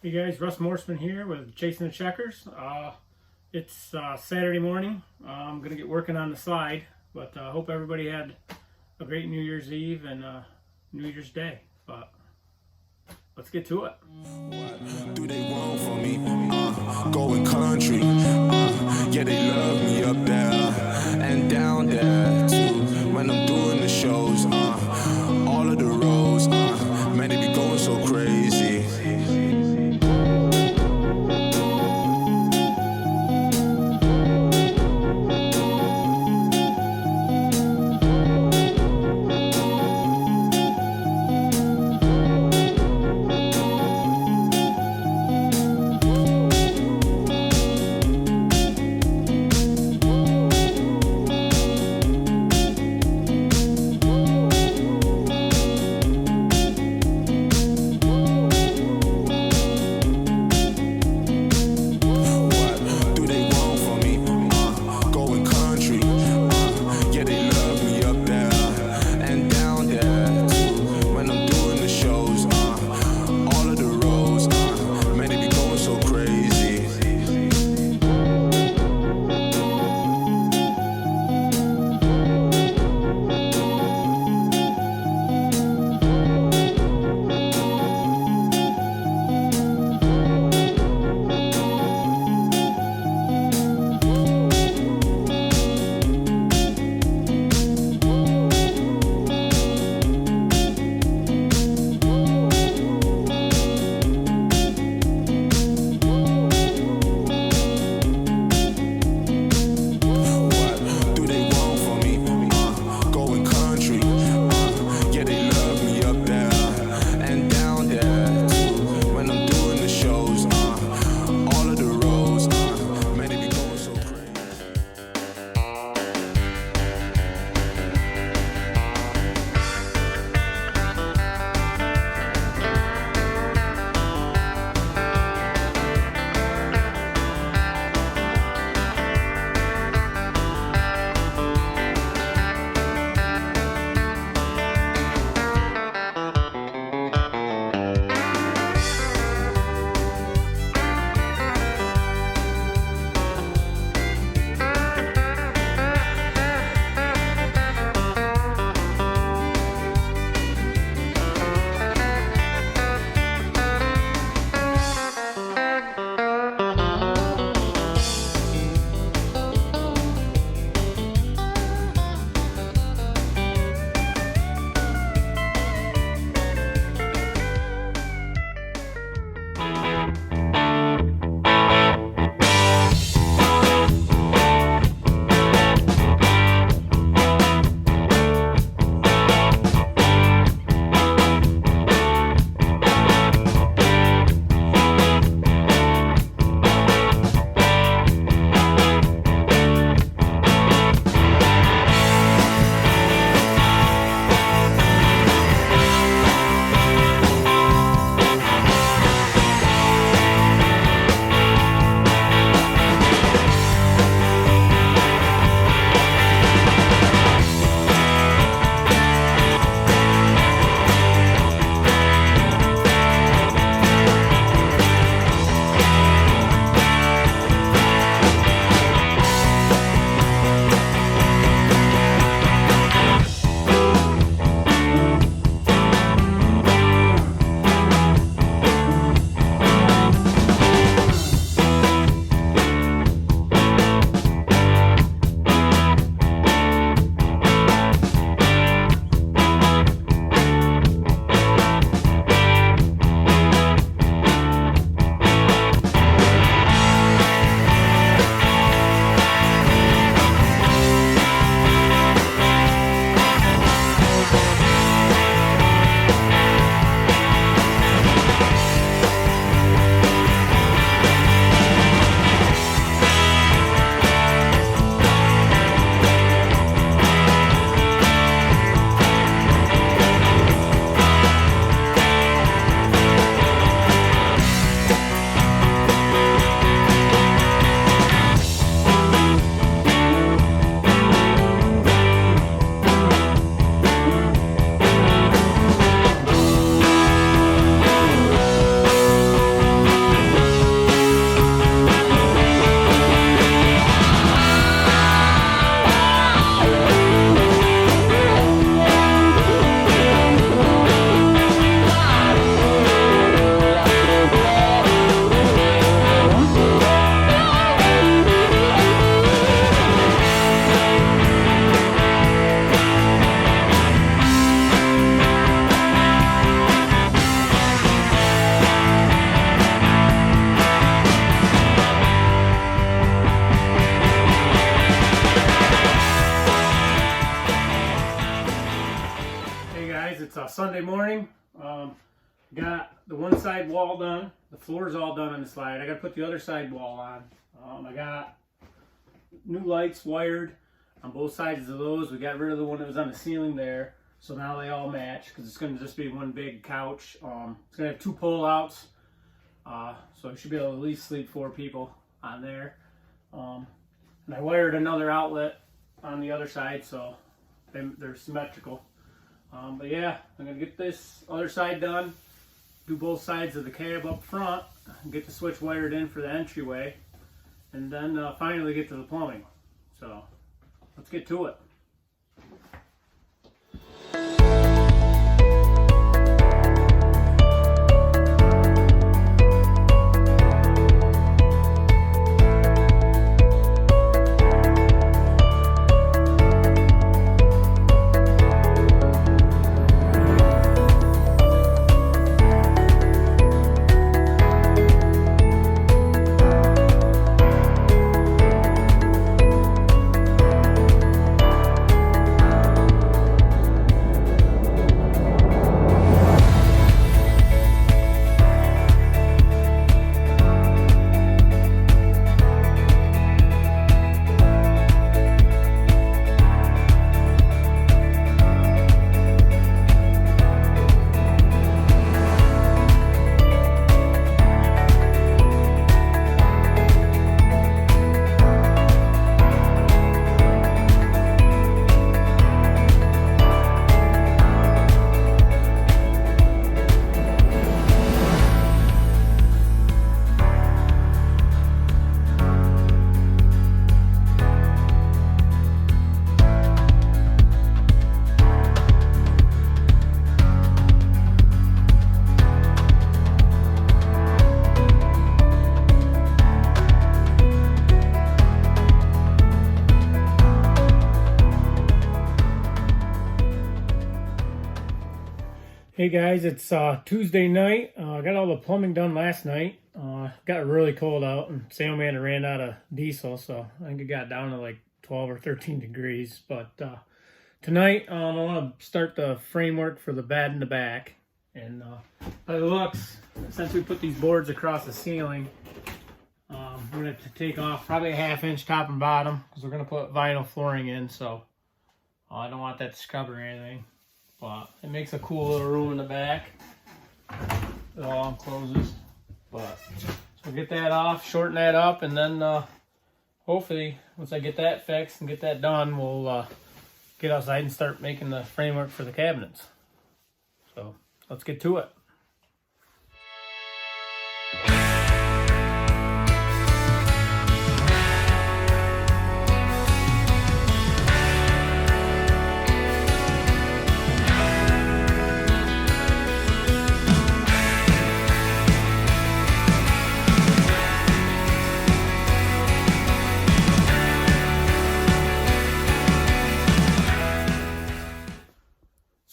Hey guys, Russ Morseman here with Chasing the Checkers. It's Saturday morning. I'm going to get working on the slide, but I hope everybody had a great New Year's Eve and New Year's Day. But let's get to it. What do they want from me? Going country. Yeah, they love me up there and down there too. When I'm doing the shows, all of the roads, man, they be going so crazy. Sunday morning. Got the one side wall done. The floor's all done on the slide. I got to put the other side wall on. I got new lights wired on both sides of those. We got rid of the one that was on the ceiling there. So now they all match because it's going to just be one big couch. It's going to have 2 pull-outs. So I should be able to at least sleep 4 people on there. And I wired another outlet on the other side, so they're symmetrical. But yeah, I'm going to get this other side done, do both sides of the cab up front, get the switch wired in for the entryway, and then finally get to the plumbing. So let's get to it. Hey guys, it's Tuesday night. I got all the plumbing done last night. Got really cold out, and Sam Man ran out of diesel, so I think it got down to like 12 or 13 degrees. But tonight, I want to start the framework for the bed in the back. And by the looks, since we put these boards across the ceiling, we're going to have to take off probably a 1/2 inch top and bottom because we're going to put vinyl flooring in, so I don't want that to scrub or anything. But it makes a cool little room in the back. It all encloses. But so get that off, shorten that up, and then hopefully once I get that fixed and get that done, we'll get outside and start making the framework for the cabinets. So let's get to it.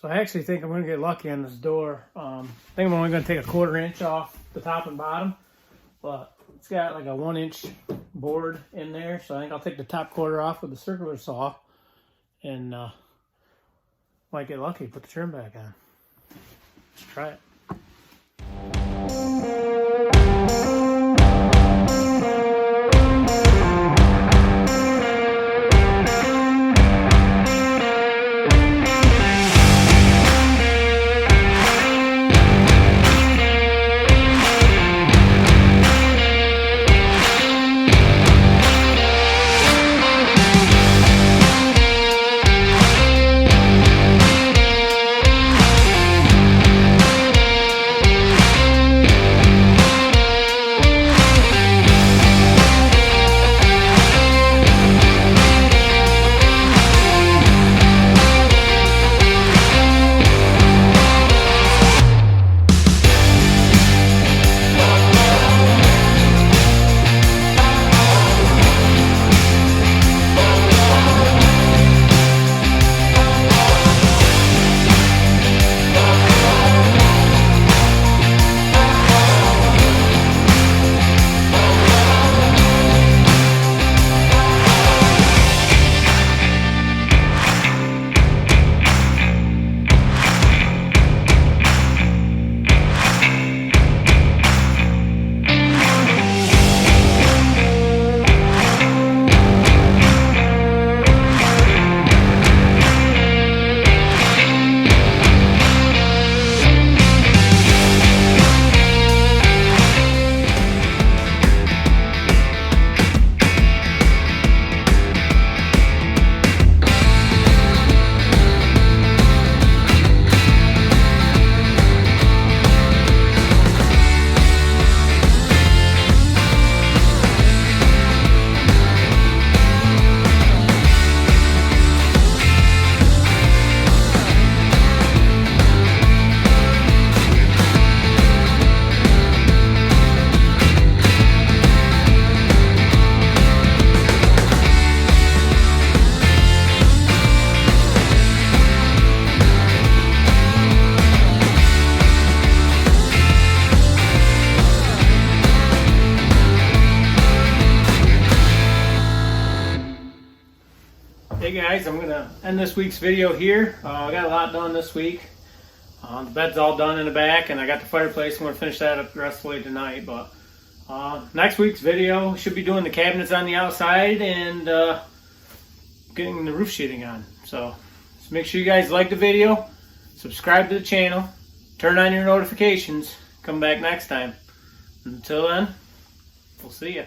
So I actually think I'm going to get lucky on this door. I think I'm only going to take a 1/4 inch off the top and bottom, but it's got like a 1 inch board in there. So I think I'll take the top 1/4 off with the circular saw and might get lucky, put the trim back on. Let's try it. guys, I'm gonna end this week's video here. I got a lot done this week. The bed's all done in the back, and I got the fireplace. I'm gonna finish that up the rest of the way tonight. But next week's video should be doing the cabinets on the outside and getting the roof sheeting on. So make sure you guys like the video, subscribe to the channel, turn on your notifications. Come back next time. Until then, we'll see ya.